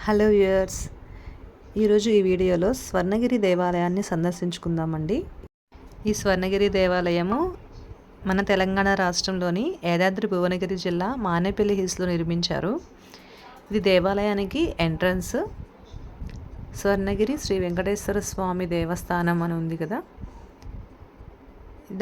Hello viewers, ఈరోజు ఈ వీడియోలో స్వర్ణగిరి దేవాలయాన్ని సందర్శించుకుందామండి. ఈ స్వర్ణగిరి దేవాలయము మన తెలంగాణ రాష్ట్రంలోని యాదాద్రి భువనగిరి జిల్లా మానేపల్లి హిల్స్లో నిర్మించారు. ఇది దేవాలయానికి ఎంట్రన్స్. స్వర్ణగిరి శ్రీ వెంకటేశ్వర స్వామి దేవస్థానం అని ఉంది కదా.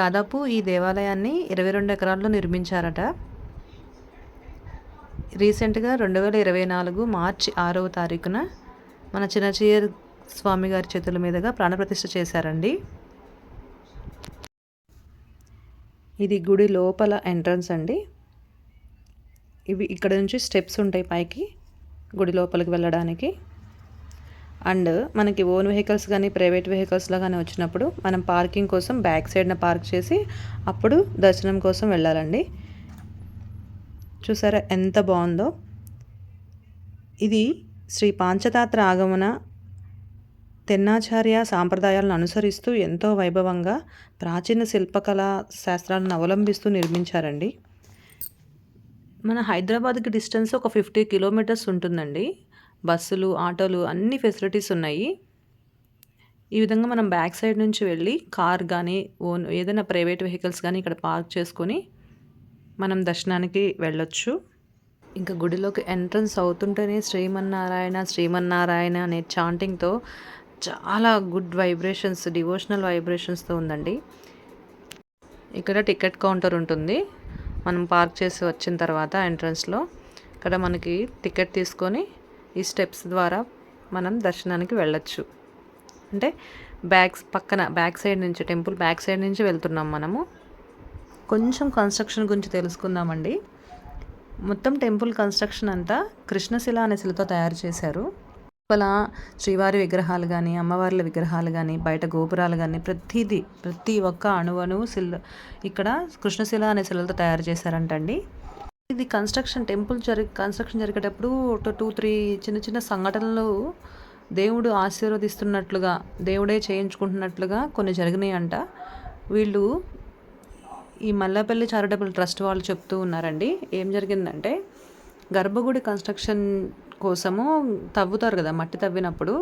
దాదాపు ఈ దేవాలయాన్ని 22 ఎకరాల్లో నిర్మించారట. రీసెంట్గా 2024 మార్చి 6వ తారీఖున మన చిన్నచీయర్ స్వామి గారి చేతుల మీదుగా ప్రాణప్రతిష్ఠ చేశారండి. ఇది గుడి లోపల ఎంట్రన్స్ అండి. ఇక్కడ నుంచి స్టెప్స్ ఉంటాయి పైకి గుడి లోపలికి వెళ్ళడానికి. అండ్ మనకి ఓన్ వెహికల్స్ కానీ ప్రైవేట్ వెహికల్స్లో కానీ వచ్చినప్పుడు మనం పార్కింగ్ కోసం బ్యాక్ సైడ్న పార్క్ చేసి అప్పుడు దర్శనం కోసం వెళ్ళాలండి. చూసారా ఎంత బాగుందో. ఇది శ్రీ పాంచతాత్ర ఆగమన తెన్నాచార్య సాంప్రదాయాలను అనుసరిస్తూ ఎంతో వైభవంగా ప్రాచీన శిల్పకళా శాస్త్రాలను అవలంబిస్తూ నిర్మించారండి. మన హైదరాబాద్కి డిస్టెన్స్ ఒక 50 కిలోమీటర్స్ ఉంటుందండి. బస్సులు, ఆటోలు అన్ని ఫెసిలిటీస్ ఉన్నాయి. ఈ విధంగా మనం బ్యాక్ సైడ్ నుంచి వెళ్ళి కార్ కానీ ఓన్ ఏదైనా ప్రైవేట్ వెహికల్స్ కానీ ఇక్కడ పార్క్ చేసుకొని మనం దర్శనానికి వెళ్ళొచ్చు. ఇంకా గుడిలోకి ఎంట్రన్స్ అవుతుంటేనే శ్రీమన్నారాయణ శ్రీమన్నారాయణ అనే చాంటింగ్తో చాలా గుడ్ వైబ్రేషన్స్, డివోషనల్ వైబ్రేషన్స్తో ఉందండి. ఇక్కడ టికెట్ కౌంటర్ ఉంటుంది. మనం పార్క్ చేసి వచ్చిన తర్వాత ఎంట్రన్స్లో ఇక్కడ మనకి టికెట్ తీసుకొని ఈ స్టెప్స్ ద్వారా మనం దర్శనానికి వెళ్ళొచ్చు. అంటే బ్యాక్ సైడ్ నుంచి, టెంపుల్ బ్యాక్ సైడ్ నుంచి వెళ్తున్నాం మనము. కొంచెం కన్స్ట్రక్షన్ గురించి తెలుసుకుందామండి. మొత్తం టెంపుల్ కన్స్ట్రక్షన్ అంతా కృష్ణశిల అనే శిలతో తయారు చేశారు. లోపల శ్రీవారి విగ్రహాలు కానీ, అమ్మవార్ల విగ్రహాలు కానీ, బయట గోపురాలు కానీ ప్రతి ఒక్క అణువణు ఇక్కడ కృష్ణశిల అనే శిలతో తయారు చేశారంటండి. ఇది కన్స్ట్రక్షన్ జరిగేటప్పుడు 2-3 చిన్న చిన్న సంఘటనలు దేవుడు ఆశీర్వదిస్తున్నట్లుగా, దేవుడే చేయించుకుంటున్నట్లుగా కొన్ని జరిగినాయి అంట. వీళ్ళు ఈ మల్లాపల్లి చారిటబుల్ ట్రస్ట్ వాళ్ళు చెప్తూ ఉన్నారండి. ఏం జరిగిందంటే గర్భగుడి కన్స్ట్రక్షన్ కోసము తవ్వుతారు కదా, మట్టి తవ్వినప్పుడు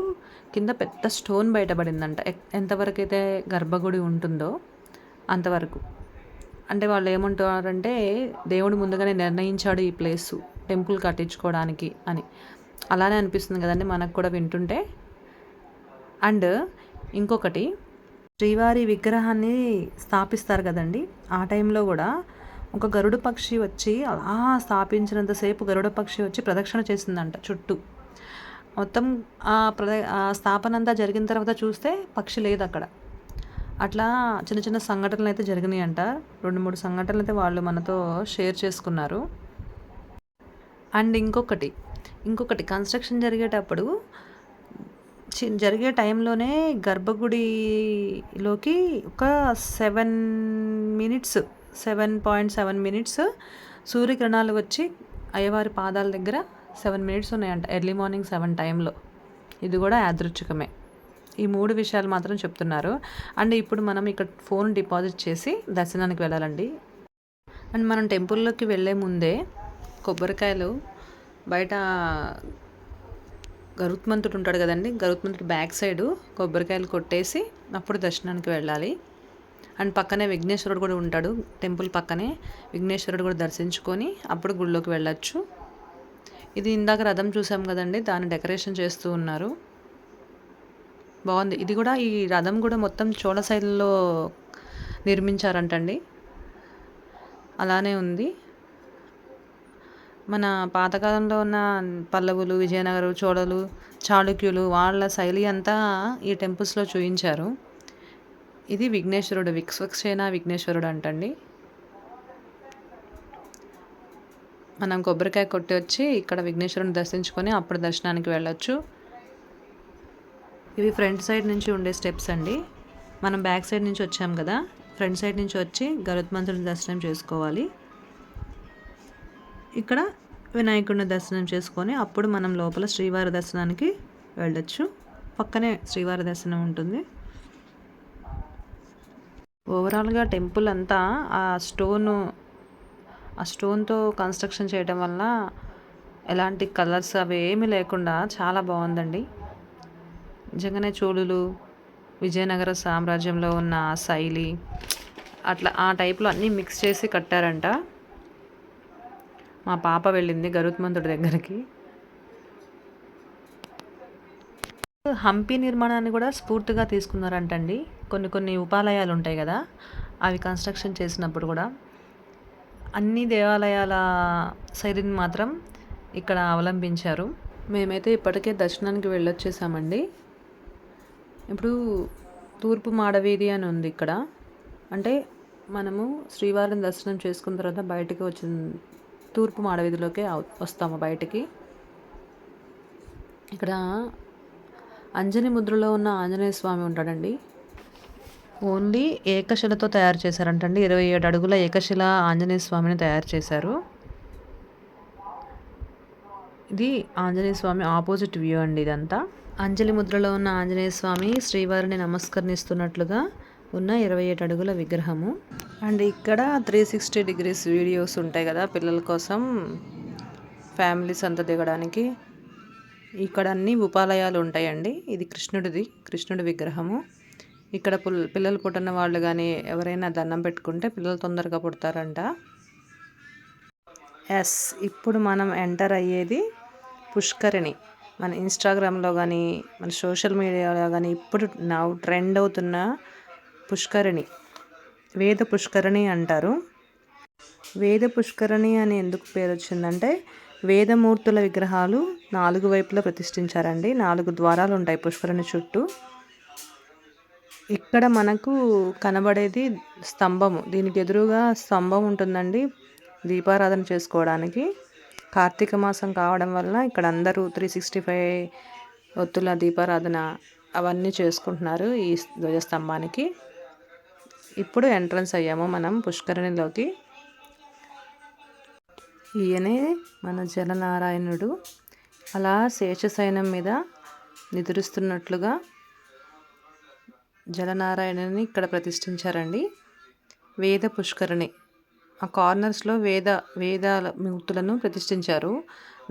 కింద పెద్ద స్టోన్ బయటపడిందంట. ఎంతవరకు అయితే గర్భగుడి ఉంటుందో అంతవరకు. అంటే వాళ్ళు ఏమంటారంటే దేవుడు ముందుగానే నిర్ణయించాడు ఈ ప్లేసు టెంపుల్ కట్టించుకోవడానికి అని. అలానే అనిపిస్తుంది కదండి మనకు కూడా వింటుంటే. అండ్ ఇంకొకటి, శ్రీవారి విగ్రహాన్ని స్థాపిస్తారు కదండి, ఆ టైంలో కూడా ఒక గరుడ పక్షి వచ్చి అలా స్థాపించినంతసేపు గరుడ పక్షి వచ్చి ప్రదక్షిణ చేసిందంట చుట్టూ మొత్తం. ఆ స్థాపన అంతా జరిగిన తర్వాత చూస్తే పక్షి లేదు అక్కడ. అట్లా చిన్న చిన్న సంఘటనలు అయితే జరిగినాయి అంట. 2-3 సంఘటనలు అయితే వాళ్ళు మనతో షేర్ చేసుకున్నారు. అండ్ ఇంకొకటి కన్స్ట్రక్షన్ జరిగేటప్పుడు జరిగే టైంలోనే గర్భగుడిలోకి ఒక 7.7 మినిట్స్ సూర్యకిరణాలు వచ్చి అయ్యవారి పాదాల దగ్గర 7 మినిట్స్ ఉన్నాయంట, ఎర్లీ మార్నింగ్ 7 టైంలో. ఇది కూడా యాదృచ్ఛికమే. ఈ 3 విషయాలు మాత్రం చెప్తున్నారు. అండ్ ఇప్పుడు మనం ఇక్కడ ఫోన్ డిపాజిట్ చేసి దర్శనానికి వెళ్ళాలండి. అండ్ మనం టెంపుల్లోకి వెళ్ళే ముందే కొబ్బరికాయలు బయట గరుత్మంతుడు ఉంటాడు కదండి, గరుత్మంతుడు బ్యాక్ సైడు కొబ్బరికాయలు కొట్టేసి అప్పుడు దర్శనానికి వెళ్ళాలి. అండ్ పక్కనే విఘ్నేశ్వరుడు కూడా ఉంటాడు, టెంపుల్ పక్కనే విఘ్నేశ్వరుడు కూడా దర్శించుకొని అప్పుడు గుడిలోకి వెళ్ళచ్చు. ఇది ఇందాక రథం చూసాం కదండి, దాన్ని డెకరేషన్ చేస్తూ ఉన్నారు. బాగుంది. ఇది కూడా, ఈ రథం కూడా మొత్తం చోళ శైలిలో నిర్మించారంటండి. అలానే ఉంది. మన పాతకాలంలో ఉన్న పల్లవులు, విజయనగరం, చోళలు, చాళుక్యులు వాళ్ళ శైలి అంతా ఈ టెంపుల్స్లో చూపించారు. ఇది విఘ్నేశ్వరుడు, విశ్వక్సేన విఘ్నేశ్వరుడు అంటండి. మనం కొబ్బరికాయ కొట్టి వచ్చి ఇక్కడ విఘ్నేశ్వరుని దర్శించుకొని అప్పుడు దర్శనానికి వెళ్ళొచ్చు. ఇవి ఫ్రంట్ సైడ్ నుంచి ఉండే స్టెప్స్ అండి. మనం బ్యాక్ సైడ్ నుంచి వచ్చాం కదా, ఫ్రంట్ సైడ్ నుంచి వచ్చి గరుత్మంతుడిని దర్శనం చేసుకోవాలి. ఇక్కడ వినాయకుడిని దర్శనం చేసుకొని అప్పుడు మనం లోపల శ్రీవారి దర్శనానికి వెళ్ళొచ్చు. పక్కనే శ్రీవారి దర్శనం ఉంటుంది. ఓవరాల్గా టెంపుల్ అంతా ఆ స్టోన్తో కన్స్ట్రక్షన్ చేయడం వల్ల ఎలాంటి కలర్స్ అవి ఏమీ లేకుండా చాలా బాగుందండి. నిజంగానే చోళులు, విజయనగర సామ్రాజ్యంలో ఉన్న శైలి అట్లా ఆ టైప్‌లో అన్నీ మిక్స్ చేసి కట్టారంట. మా పాప వెళ్ళింది గరుత్మంతుడి దగ్గరికి. హంపి నిర్మాణాన్ని కూడా స్ఫూర్తిగా తీసుకున్నారంటండి. కొన్ని కొన్ని ఉపాలయాలు ఉంటాయి కదా, అవి కన్స్ట్రక్షన్ చేసినప్పుడు కూడా అన్ని దేవాలయాల శైలిని మాత్రం ఇక్కడ అవలంబించారు. మేమైతే ఇప్పటికే దర్శనానికి వెళ్ళొచ్చేసామండి. ఇప్పుడు తూర్పు మాడవీధి అని ఉంది ఇక్కడ. అంటే మనము శ్రీవారిని దర్శనం చేసుకున్న తర్వాత బయటికి వచ్చిన తూర్పు మాడవీధిలోకే వస్తాము బయటికి. ఇక్కడ అంజని ముద్రలో ఉన్న ఆంజనేయ స్వామి ఉంటాడండి. ఓన్లీ ఏకశిలతో తయారు చేశారంటండి. 27 అడుగుల ఏకశిల ఆంజనేయ స్వామిని తయారు చేశారు. ఇది ఆంజనేయ స్వామి ఆపోజిట్ వ్యూ అండి ఇదంతా. అంజలి ముద్రలో ఉన్న ఆంజనేయ స్వామి శ్రీవారిని నమస్కరిస్తున్నట్లుగా ఉన్న 27 అడుగుల విగ్రహము. అండ్ ఇక్కడ 360 డిగ్రీస్ వీడియోస్ ఉంటాయి కదా పిల్లల కోసం, ఫ్యామిలీస్ అంతా దిగడానికి. ఇక్కడ అన్ని ఉపాలయాలు ఉంటాయండి. ఇది కృష్ణుడి విగ్రహము. ఇక్కడ పిల్లలు పుట్టిన వాళ్ళు కానీ ఎవరైనా దండం పెట్టుకుంటే పిల్లలు తొందరగా పుడతారంట. ఇప్పుడు మనం ఎంటర్ అయ్యేది పుష్కరిణి. మన ఇన్స్టాగ్రామ్లో కానీ మన సోషల్ మీడియాలో కానీ ఇప్పుడు ట్రెండ్ అవుతున్న పుష్కరిణి, వేద పుష్కరిణి అంటారు. వేద పుష్కరిణి అని ఎందుకు పేరు వచ్చిందంటే వేదమూర్తుల విగ్రహాలు 4 వైపులా ప్రతిష్ఠించారండి. 4 ద్వారాలు ఉంటాయి పుష్కరిణి చుట్టూ. ఇక్కడ మనకు కనబడేది స్తంభము. దీనికి ఎదురుగా స్తంభం ఉంటుందండి దీపారాధన చేసుకోవడానికి. కార్తీక మాసం కావడం వల్ల ఇక్కడ అందరూ 365 ఒత్తుల దీపారాధన అవన్నీ చేసుకుంటున్నారు ఈ ధ్వజస్తంభానికి. ఇప్పుడు ఎంట్రన్స్ అయ్యాము మనం పుష్కరిణిలోకి. ఈయనే మన జలనారాయణుడు. అలా శేషశయనం మీద నిద్రిస్తున్నట్లుగా జలనారాయణుని ఇక్కడ ప్రతిష్ఠించారండి. వేద పుష్కరిణి ఆ కార్నర్స్లో వేదాల మూర్తులను ప్రతిష్ఠించారు.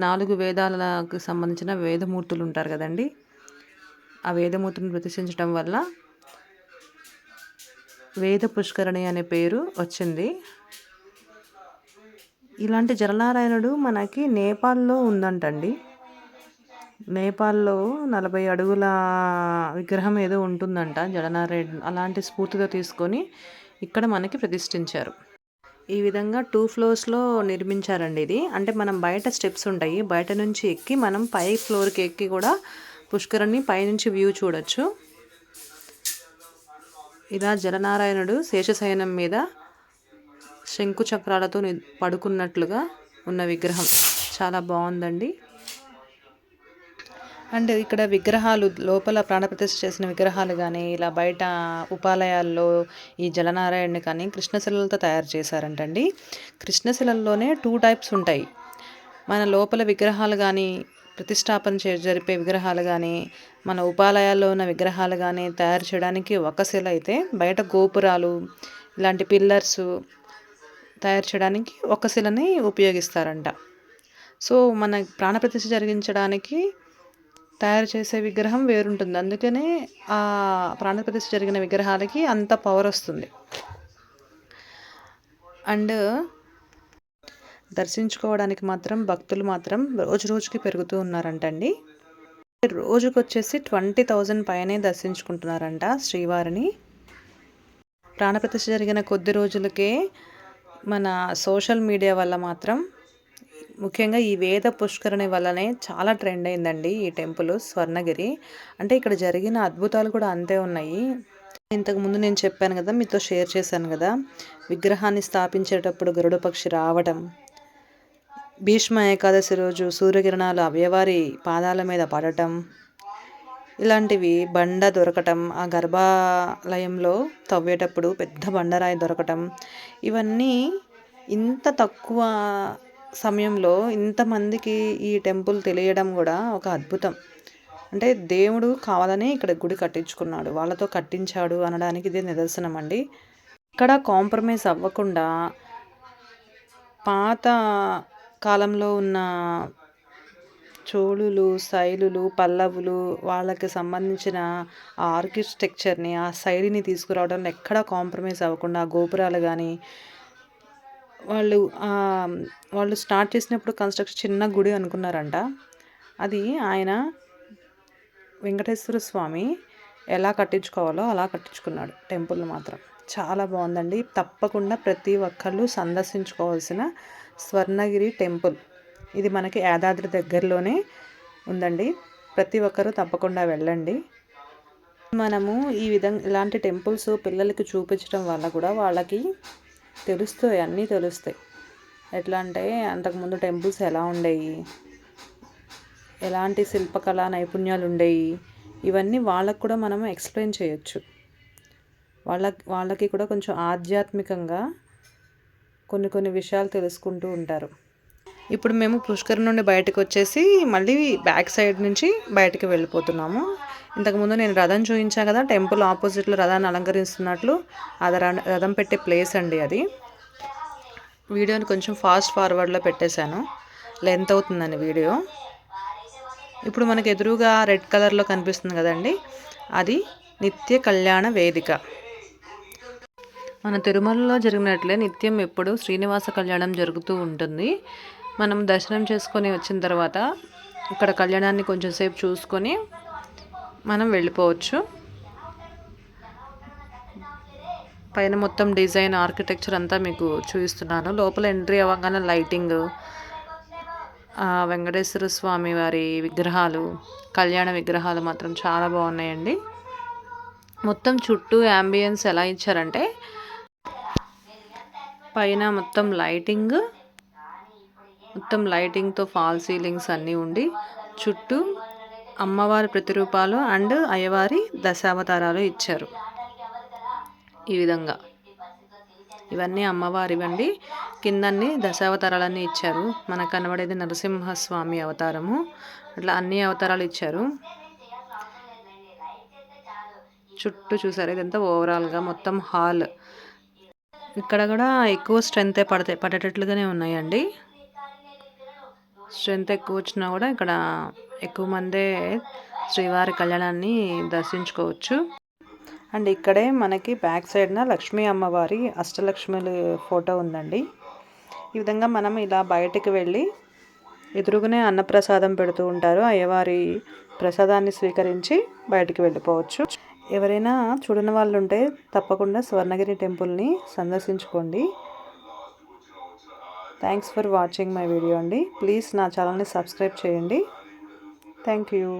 4 వేదాలకు సంబంధించిన వేదమూర్తులు ఉంటారు కదండి, ఆ వేదమూర్తులను ప్రతిష్ఠించడం వల్ల వేద పుష్కరిణి అనే పేరు వచ్చింది. ఇలాంటి జలనారాయణుడు మనకి నేపాల్లో ఉందంటండి. నేపాల్లో 40 అడుగుల విగ్రహం ఏదో ఉంటుందంట జలనారాయణ. అలాంటి స్ఫూర్తితో తీసుకొని ఇక్కడ మనకి ప్రతిష్ఠించారు. ఈ విధంగా 2 ఫ్లోర్స్లో నిర్మించారండి ఇది. అంటే మనం బయట స్టెప్స్ ఉంటాయి, బయట నుంచి ఎక్కి మనం పై ఫ్లోర్కి ఎక్కి కూడా పుష్కరిణి పైనుంచి వ్యూ చూడొచ్చు. ఇలా జలనారాయణుడు శేషశయనం మీద శంకు చక్రాలతో పడుకున్నట్లుగా ఉన్న విగ్రహం చాలా బాగుందండి. అండ్ ఇక్కడ విగ్రహాలు లోపల ప్రాణప్రతిష్ఠ చేసిన విగ్రహాలు కానీ ఇలా బయట ఉపాలయాల్లో ఈ జలనారాయణని కానీ కృష్ణశిలలతో తయారు చేశారంటండి. కృష్ణశిలల్లోనే 2 టైప్స్ ఉంటాయి. మన లోపల విగ్రహాలు కానీ ప్రతిష్టాపన జరిపే విగ్రహాలు కానీ మన ఉపాలయాల్లో ఉన్న విగ్రహాలు కానీ తయారు చేయడానికి ఒక శిల అయితే, బయట గోపురాలు ఇలాంటి పిల్లర్స్ తయారు చేయడానికి ఒక శిలని ఉపయోగిస్తారంట. సో మన ప్రాణప్రతిష్ఠ జరిగించడానికి తయారు చేసే విగ్రహం వేరుంటుంది. అందుకనే ఆ ప్రాణప్రతిష్ఠ జరిగిన విగ్రహాలకి అంత పవర్ వస్తుంది. అండ్ దర్శించుకోవడానికి మాత్రం భక్తులు మాత్రం రోజు రోజుకి పెరుగుతూ ఉన్నారంటండి. రోజుకి వచ్చేసి 20,000 పైనే దర్శించుకుంటున్నారంట శ్రీవారిని. ప్రాణప్రతిష్ఠ జరిగిన కొద్ది రోజులకే మన సోషల్ మీడియా వల్ల మాత్రం, ముఖ్యంగా ఈ వేద పుష్కరిణి వల్లనే చాలా ట్రెండ్ అయిందండి ఈ టెంపుల్ స్వర్ణగిరి. అంటే ఇక్కడ జరిగిన అద్భుతాలు కూడా అంతే ఉన్నాయి. ఇంతకుముందు నేను చెప్పాను కదా, మీతో షేర్ చేశాను కదా, విగ్రహాన్ని స్థాపించేటప్పుడు గరుడ పక్షి రావడం, భీష్మ ఏకాదశి రోజు సూర్యకిరణాలు అవ్యవారి పాదాల మీద పడటం, ఇలాంటివి బండ దొరకటం, ఆ గర్భాలయంలో తవ్వేటప్పుడు పెద్ద బండరాయి దొరకటం, ఇవన్నీ ఇంత తక్కువ సమయంలో ఇంతమందికి ఈ టెంపుల్ తెలియడం కూడా ఒక అద్భుతం. అంటే దేవుడు కావాలని ఇక్కడ గుడి కట్టించుకున్నాడు, వాళ్ళతో కట్టించాడు అనడానికి ఇదే నిదర్శనం అండి. ఇక్కడ కాంప్రమైజ్ అవ్వకుండా పాత కాలంలో ఉన్న చోళులు, శైలులు, పల్లవులు వాళ్ళకి సంబంధించిన ఆ ఆర్కిటెక్చర్‌ని, ఆ శైలిని తీసుకురావడంలో ఎక్కడా కాంప్రమైజ్ అవ్వకుండా గోపురాలు గానీ, వాళ్ళు వాళ్ళు స్టార్ట్ చేసినప్పుడు కన్‌స్ట్రక్షన్ చిన్న గుడి అనుకున్నారంట. అది ఆయన వెంకటేశ్వర స్వామి ఎలా కట్టించుకోవాలో అలా కట్టించుకున్నాడు టెంపుల్‌ని మాత్రం. చాలా బావుందండి. తప్పకుండా ప్రతి ఒక్కళ్ళు సందర్శించుకోవాల్సిన స్వర్ణగిరి టెంపుల్. ఇది మనకి యాదాద్రి దగ్గరలోనే ఉందండి. ప్రతి ఒక్కరూ తప్పకుండా వెళ్ళండి. మనము ఇలాంటి టెంపుల్స్ పిల్లలకి చూపించడం వల్ల కూడా వాళ్ళకి తెలుస్తాయి, అన్నీ తెలుస్తాయి. ఎట్లా అంటే అంతకుముందు టెంపుల్స్ ఎలా ఉండేయి, ఎలాంటి శిల్పకళా నైపుణ్యాలు ఉండేవి, ఇవన్నీ వాళ్ళకు కూడా మనము ఎక్స్ప్లెయిన్ చేయొచ్చు. వాళ్ళకి కూడా కొంచెం ఆధ్యాత్మికంగా కొన్ని విషయాలు తెలుసుకుంటూ ఉంటారు. ఇప్పుడు మేము పుష్కర్ నుండి బయటకు వచ్చేసి మళ్ళీ బ్యాక్ సైడ్ నుంచి బయటకు వెళ్ళిపోతున్నాము. ఇంతకుముందు నేను రథం చూపించాను కదా, టెంపుల్ ఆపోజిట్లో రథాన్ని అలంకరిస్తున్నట్లు అది రథం పెట్టే ప్లేస్ అండి అది. వీడియోని కొంచెం ఫాస్ట్ ఫార్వర్డ్లో పెట్టేశాను, లెంత్ అవుతుందని వీడియో. ఇప్పుడు మనకు ఎదురుగా రెడ్ కలర్లో కనిపిస్తుంది కదండి, అది నిత్య కళ్యాణ వేదిక. మన తిరుమలలో జరిగినట్లే నిత్యం ఎప్పుడు శ్రీనివాస కళ్యాణం జరుగుతూ ఉంటుంది. మనం దర్శనం చేసుకొని వచ్చిన తర్వాత ఇక్కడ కళ్యాణాన్ని కొంచెం సేపు చూసుకొని మనం వెళ్ళిపోవచ్చు. పైన మొత్తం డిజైన్ ఆర్కిటెక్చర్ అంతా మీకు చూపిస్తున్నాను. లోపల ఎంట్రీ అవ్వగానే లైటింగ్, వెంకటేశ్వర స్వామి వారి విగ్రహాలు, కళ్యాణ విగ్రహాలు మాత్రం చాలా బాగున్నాయండి. మొత్తం చుట్టూ యాంబియన్స్ ఎలా ఇచ్చారంటే పైన మొత్తం లైటింగ్తో ఫాల్ సీలింగ్స్ అన్నీ ఉండి చుట్టూ అమ్మవారి ప్రతిరూపాలు అండ్ అయ్యవారి దశావతారాలు ఇచ్చారు. ఈ విధంగా ఇవన్నీ అమ్మవారివండి. కిందన్ని దశావతారాలన్నీ ఇచ్చారు. మనకు కనబడేది నరసింహస్వామి అవతారము, అట్లా అన్ని అవతారాలు ఇచ్చారు. చుట్టూ చూసారు, ఇదంతా ఓవరాల్గా మొత్తం హాల్. ఇక్కడ కూడా ఎక్కువ స్ట్రెంత్ పడేటట్లుగానే ఉన్నాయండి. స్ట్రెంత్ ఎక్కువ వచ్చినా కూడా ఇక్కడ ఎక్కువ మందే శ్రీవారి కళ్యాణాన్ని దర్శించుకోవచ్చు. అండ్ ఇక్కడే మనకి బ్యాక్ సైడ్న లక్ష్మీ అమ్మవారి అష్టలక్ష్మిల ఫోటో ఉందండి. ఈ విధంగా మనం ఇలా బయటకు వెళ్ళి ఎదురుగానే అన్నప్రసాదం పెడుతూ ఉంటారు. అయ్యవారి ప్రసాదాన్ని స్వీకరించి బయటికి వెళ్ళిపోవచ్చు. ఎవరైనా చూడని వాళ్ళు ఉంటే తప్పకుండా స్వర్ణగిరి టెంపుల్ని సందర్శించుకోండి. Thanks for watching my video అండి. ప్లీజ్ నా ఛానల్ని సబ్స్క్రైబ్ చేయండి. Thank you.